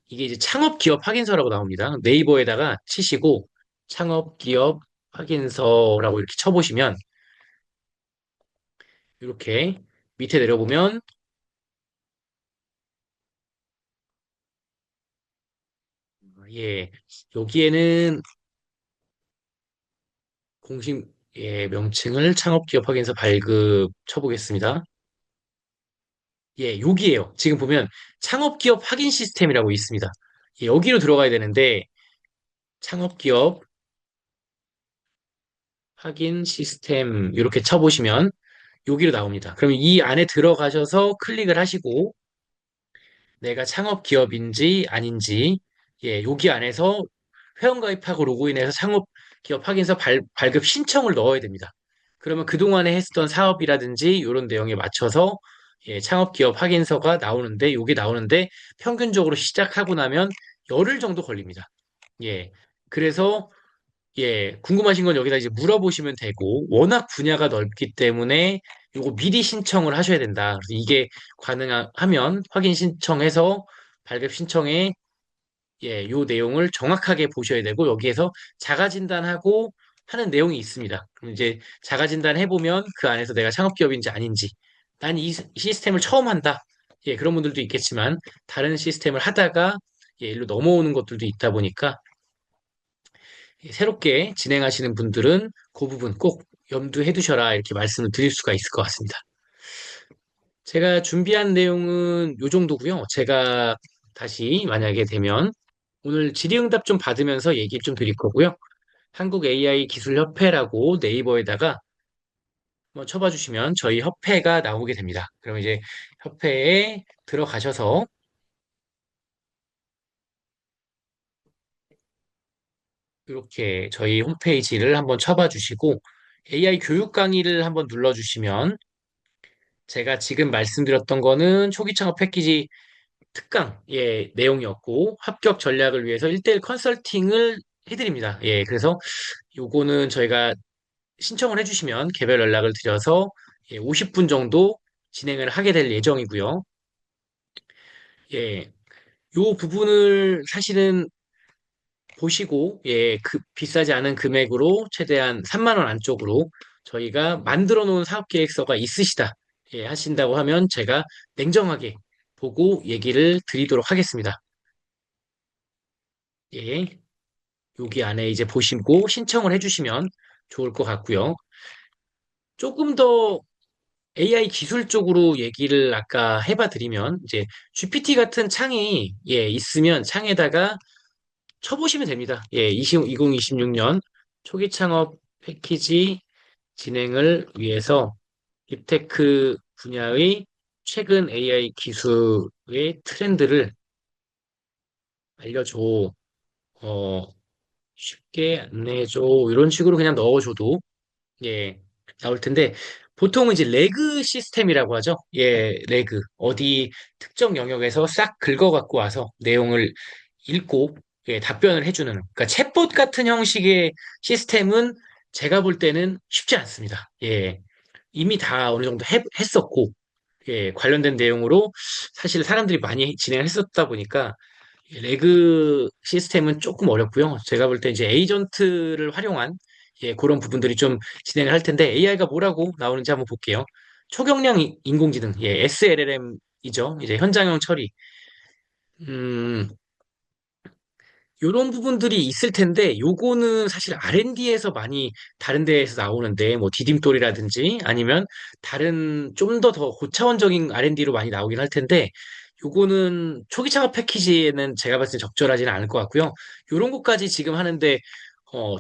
이게 이제 창업 기업 확인서라고 나옵니다. 네이버에다가 치시고 창업 기업 확인서라고 이렇게 쳐보시면 이렇게 밑에 내려보면 예, 여기에는 공식 예, 명칭을 창업기업 확인서 발급 쳐보겠습니다. 예, 여기에요. 지금 보면 창업기업 확인 시스템이라고 있습니다. 예, 여기로 들어가야 되는데 창업기업 확인 시스템 이렇게 쳐보시면 여기로 나옵니다. 그럼 이 안에 들어가셔서 클릭을 하시고 내가 창업기업인지 아닌지 예, 여기 안에서 회원가입하고 로그인해서 창업기업 확인서 발급 신청을 넣어야 됩니다. 그러면 그동안에 했었던 사업이라든지 이런 내용에 맞춰서 창업기업 확인서가 나오는데, 요게 나오는데 평균적으로 시작하고 나면 열흘 정도 걸립니다. 예. 그래서 궁금하신 건 여기다 이제 물어보시면 되고, 워낙 분야가 넓기 때문에 요거 미리 신청을 하셔야 된다. 그래서 이게 가능하면 확인 신청해서 발급 신청에 요 내용을 정확하게 보셔야 되고, 여기에서 자가진단하고 하는 내용이 있습니다. 그럼 이제 자가진단 해보면 그 안에서 내가 창업기업인지 아닌지, 난 이 시스템을 처음 한다. 그런 분들도 있겠지만, 다른 시스템을 하다가 일로 넘어오는 것들도 있다 보니까, 새롭게 진행하시는 분들은 그 부분 꼭 염두해 두셔라 이렇게 말씀을 드릴 수가 있을 것 같습니다. 제가 준비한 내용은 요 정도고요. 제가 다시 만약에 되면 오늘 질의응답 좀 받으면서 얘기 좀 드릴 거고요. 한국 AI 기술협회라고 네이버에다가 한번 쳐봐 주시면 저희 협회가 나오게 됩니다. 그럼 이제 협회에 들어가셔서 이렇게 저희 홈페이지를 한번 쳐봐 주시고 AI 교육 강의를 한번 눌러 주시면 제가 지금 말씀드렸던 거는 초기 창업 패키지 특강의 내용이었고 합격 전략을 위해서 1대1 컨설팅을 해드립니다. 그래서 요거는 저희가 신청을 해주시면 개별 연락을 드려서 50분 정도 진행을 하게 될 예정이고요. 예, 요 부분을 사실은 보시고 비싸지 않은 금액으로 최대한 3만 원 안쪽으로 저희가 만들어 놓은 사업 계획서가 있으시다. 하신다고 하면 제가 냉정하게 보고 얘기를 드리도록 하겠습니다. 예, 여기 안에 이제 보시고 신청을 해주시면 좋을 것 같고요. 조금 더 AI 기술 쪽으로 얘기를 아까 해봐 드리면 이제 GPT 같은 창이 있으면 창에다가 쳐보시면 됩니다. 2026년 초기 창업 패키지 진행을 위해서 딥테크 분야의 최근 AI 기술의 트렌드를 알려줘. 어, 쉽게 안내해줘. 이런 식으로 그냥 넣어줘도 예, 나올 텐데, 보통은 이제 레그 시스템이라고 하죠. 레그. 어디 특정 영역에서 싹 긁어갖고 와서 내용을 읽고, 답변을 해주는. 그러니까 챗봇 같은 형식의 시스템은 제가 볼 때는 쉽지 않습니다. 이미 다 어느 정도 했었고, 관련된 내용으로 사실 사람들이 많이 진행을 했었다 보니까, 레그 시스템은 조금 어렵고요. 제가 볼 때 이제 에이전트를 활용한 그런 부분들이 좀 진행을 할 텐데 AI가 뭐라고 나오는지 한번 볼게요. 초경량 인공지능, SLLM이죠. 이제 현장형 처리. 음, 요런 부분들이 있을 텐데 요거는 사실 R&D에서 많이 다른 데에서 나오는데 뭐 디딤돌이라든지 아니면 다른 좀 더 고차원적인 R&D로 많이 나오긴 할 텐데 요거는 초기 창업 패키지에는 제가 봤을 때 적절하지는 않을 것 같고요. 요런 것까지 지금 하는데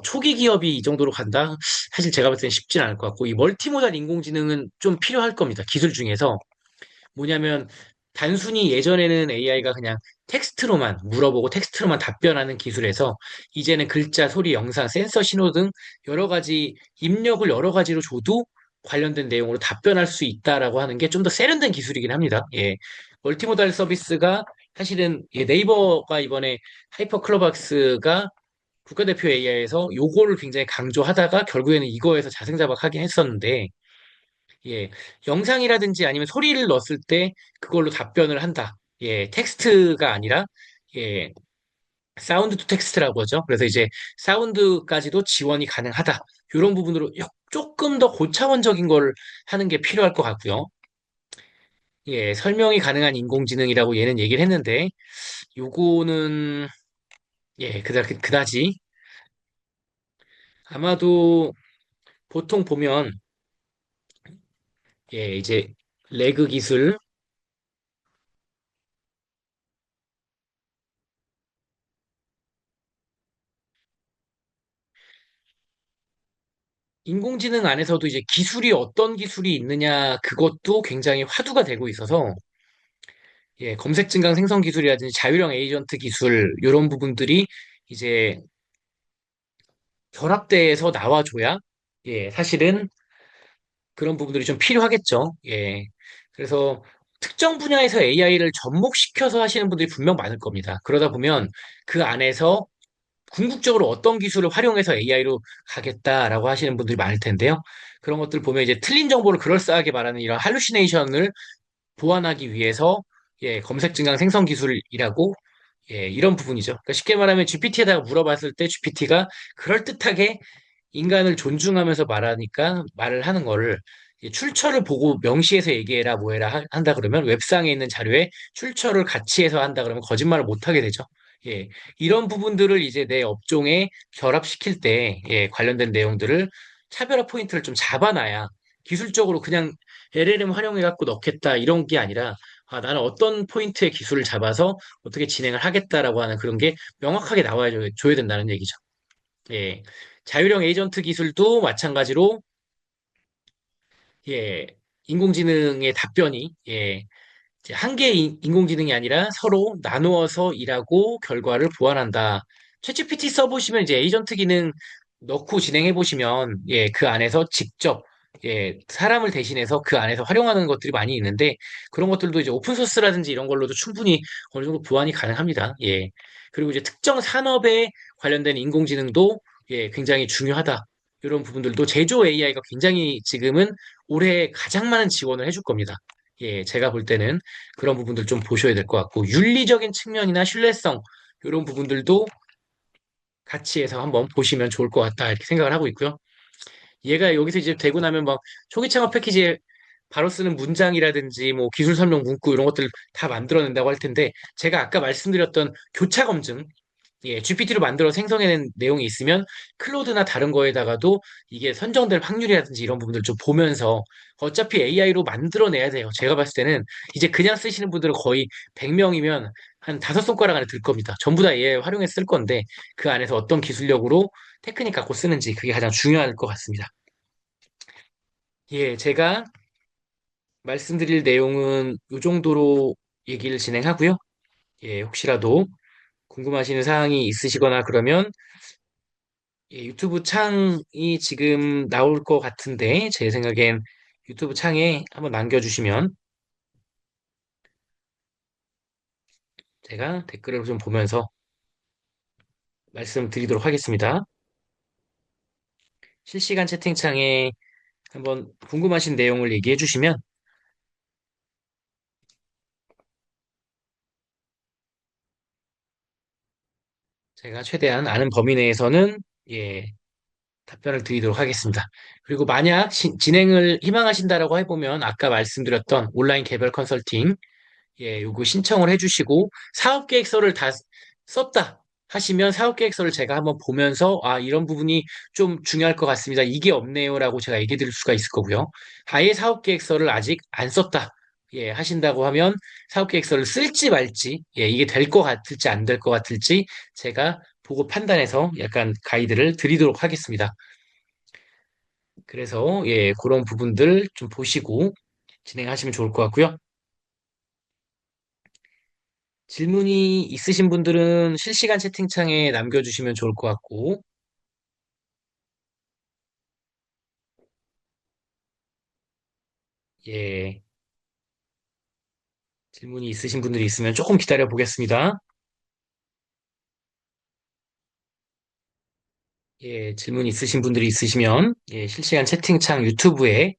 초기 기업이 이 정도로 간다? 사실 제가 봤을 때는 쉽지는 않을 것 같고 이 멀티모달 인공지능은 좀 필요할 겁니다. 기술 중에서 뭐냐면 단순히 예전에는 AI가 그냥 텍스트로만 물어보고 텍스트로만 답변하는 기술에서 이제는 글자, 소리, 영상, 센서 신호 등 여러 가지 입력을 여러 가지로 줘도 관련된 내용으로 답변할 수 있다라고 하는 게 좀 더 세련된 기술이긴 합니다. 멀티모달 서비스가 사실은 네이버가 이번에 하이퍼 클로박스가 국가대표 AI에서 요거를 굉장히 강조하다가 결국에는 이거에서 자승자박하긴 했었는데 영상이라든지 아니면 소리를 넣었을 때 그걸로 답변을 한다. 텍스트가 아니라, 예, 사운드 투 텍스트라고 하죠. 그래서 이제 사운드까지도 지원이 가능하다. 이런 부분으로 조금 더 고차원적인 걸 하는 게 필요할 것 같고요. 설명이 가능한 인공지능이라고 얘는 얘기를 했는데, 요거는, 그다지. 아마도 보통 보면, 이제 레그 기술, 인공지능 안에서도 이제 기술이 어떤 기술이 있느냐, 그것도 굉장히 화두가 되고 있어서, 검색 증강 생성 기술이라든지 자율형 에이전트 기술, 이런 부분들이 이제 결합돼서 나와줘야, 사실은 그런 부분들이 좀 필요하겠죠. 그래서 특정 분야에서 AI를 접목시켜서 하시는 분들이 분명 많을 겁니다. 그러다 보면 그 안에서 궁극적으로 어떤 기술을 활용해서 AI로 가겠다라고 하시는 분들이 많을 텐데요. 그런 것들 보면 이제 틀린 정보를 그럴싸하게 말하는 이런 할루시네이션을 보완하기 위해서 검색 증강 생성 기술이라고 이런 부분이죠. 그러니까 쉽게 말하면 GPT에다가 물어봤을 때 GPT가 그럴듯하게 인간을 존중하면서 말하니까 말을 하는 거를 출처를 보고 명시해서 얘기해라 뭐해라 한다 그러면 웹상에 있는 자료에 출처를 같이 해서 한다 그러면 거짓말을 못 하게 되죠. 예, 이런 부분들을 이제 내 업종에 결합시킬 때 관련된 내용들을 차별화 포인트를 좀 잡아놔야 기술적으로 그냥 LLM 활용해 갖고 넣겠다 이런 게 아니라 나는 어떤 포인트의 기술을 잡아서 어떻게 진행을 하겠다라고 하는 그런 게 명확하게 나와야 줘야 된다는 얘기죠. 예. 자율형 에이전트 기술도 마찬가지로 예, 인공지능의 답변이 이제 한 개의 인공지능이 아니라 서로 나누어서 일하고 결과를 보완한다. 챗GPT 써보시면 이제 에이전트 기능 넣고 진행해 보시면 그 안에서 직접 사람을 대신해서 그 안에서 활용하는 것들이 많이 있는데 그런 것들도 이제 오픈 소스라든지 이런 걸로도 충분히 어느 정도 보완이 가능합니다. 예. 그리고 이제 특정 산업에 관련된 인공지능도 굉장히 중요하다. 이런 부분들도 제조 AI가 굉장히 지금은 올해 가장 많은 지원을 해줄 겁니다. 제가 볼 때는 그런 부분들 좀 보셔야 될 것 같고, 윤리적인 측면이나 신뢰성, 이런 부분들도 같이 해서 한번 보시면 좋을 것 같다, 이렇게 생각을 하고 있고요. 얘가 여기서 이제 되고 나면 막 초기 창업 패키지에 바로 쓰는 문장이라든지 뭐 기술 설명 문구 이런 것들 다 만들어낸다고 할 텐데, 제가 아까 말씀드렸던 교차 검증, GPT로 만들어 생성해낸 내용이 있으면 클로드나 다른 거에다가도 이게 선정될 확률이라든지 이런 부분들 좀 보면서 어차피 AI로 만들어내야 돼요. 제가 봤을 때는 이제 그냥 쓰시는 분들은 거의 100명이면 한 다섯 손가락 안에 들 겁니다. 전부 다 AI 활용해서 쓸 건데 그 안에서 어떤 기술력으로 테크닉 갖고 쓰는지 그게 가장 중요할 것 같습니다. 제가 말씀드릴 내용은 이 정도로 얘기를 진행하고요. 혹시라도 궁금하시는 사항이 있으시거나 그러면 유튜브 창이 지금 나올 것 같은데, 제 생각엔 유튜브 창에 한번 남겨주시면 제가 댓글을 좀 보면서 말씀드리도록 하겠습니다. 실시간 채팅창에 한번 궁금하신 내용을 얘기해 주시면 제가 최대한 아는 범위 내에서는 예, 답변을 드리도록 하겠습니다. 그리고 만약 진행을 희망하신다라고 해보면 아까 말씀드렸던 온라인 개별 컨설팅 요거 신청을 해주시고 사업계획서를 다 썼다 하시면 사업계획서를 제가 한번 보면서 이런 부분이 좀 중요할 것 같습니다. 이게 없네요라고 제가 얘기해 드릴 수가 있을 거고요. 아예 사업계획서를 아직 안 썼다. 하신다고 하면 사업계획서를 쓸지 말지, 이게 될 것 같을지 안 될 것 같을지 제가 보고 판단해서 약간 가이드를 드리도록 하겠습니다. 그래서 그런 부분들 좀 보시고 진행하시면 좋을 것 같고요. 질문이 있으신 분들은 실시간 채팅창에 남겨주시면 좋을 것 같고, 예, 질문이 있으신 분들이 있으면 조금 기다려 보겠습니다. 질문 있으신 분들이 있으시면, 실시간 채팅창 유튜브에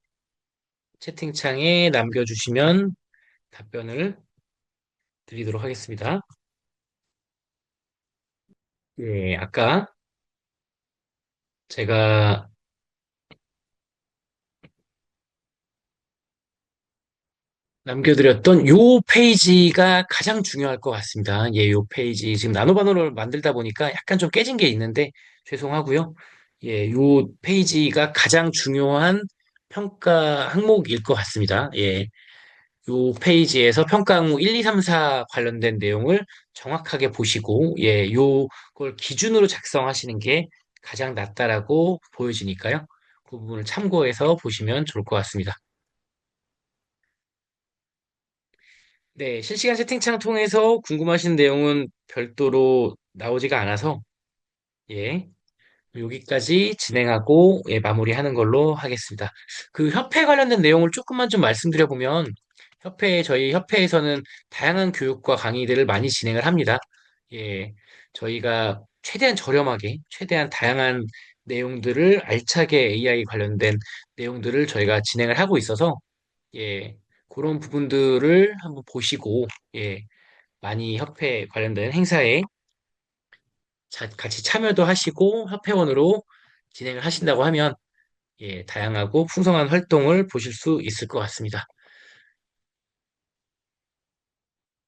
채팅창에 남겨주시면 답변을 드리도록 하겠습니다. 아까 제가 남겨드렸던 요 페이지가 가장 중요할 것 같습니다. 요 페이지. 지금 나노바너를 만들다 보니까 약간 좀 깨진 게 있는데 죄송하고요. 요 페이지가 가장 중요한 평가 항목일 것 같습니다. 요 페이지에서 평가 항목 1, 2, 3, 4 관련된 내용을 정확하게 보시고, 요걸 기준으로 작성하시는 게 가장 낫다라고 보여지니까요. 그 부분을 참고해서 보시면 좋을 것 같습니다. 네, 실시간 채팅창 통해서 궁금하신 내용은 별도로 나오지가 않아서, 예, 여기까지 진행하고, 마무리하는 걸로 하겠습니다. 그 협회 관련된 내용을 조금만 좀 말씀드려보면, 저희 협회에서는 다양한 교육과 강의들을 많이 진행을 합니다. 예, 저희가 최대한 저렴하게, 최대한 다양한 내용들을 알차게 AI 관련된 내용들을 저희가 진행을 하고 있어서, 예, 그런 부분들을 한번 보시고, 예, 많이 협회 관련된 행사에 같이 참여도 하시고, 협회원으로 진행을 하신다고 하면, 예, 다양하고 풍성한 활동을 보실 수 있을 것 같습니다.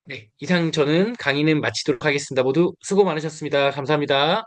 네, 이상 저는 강의는 마치도록 하겠습니다. 모두 수고 많으셨습니다. 감사합니다.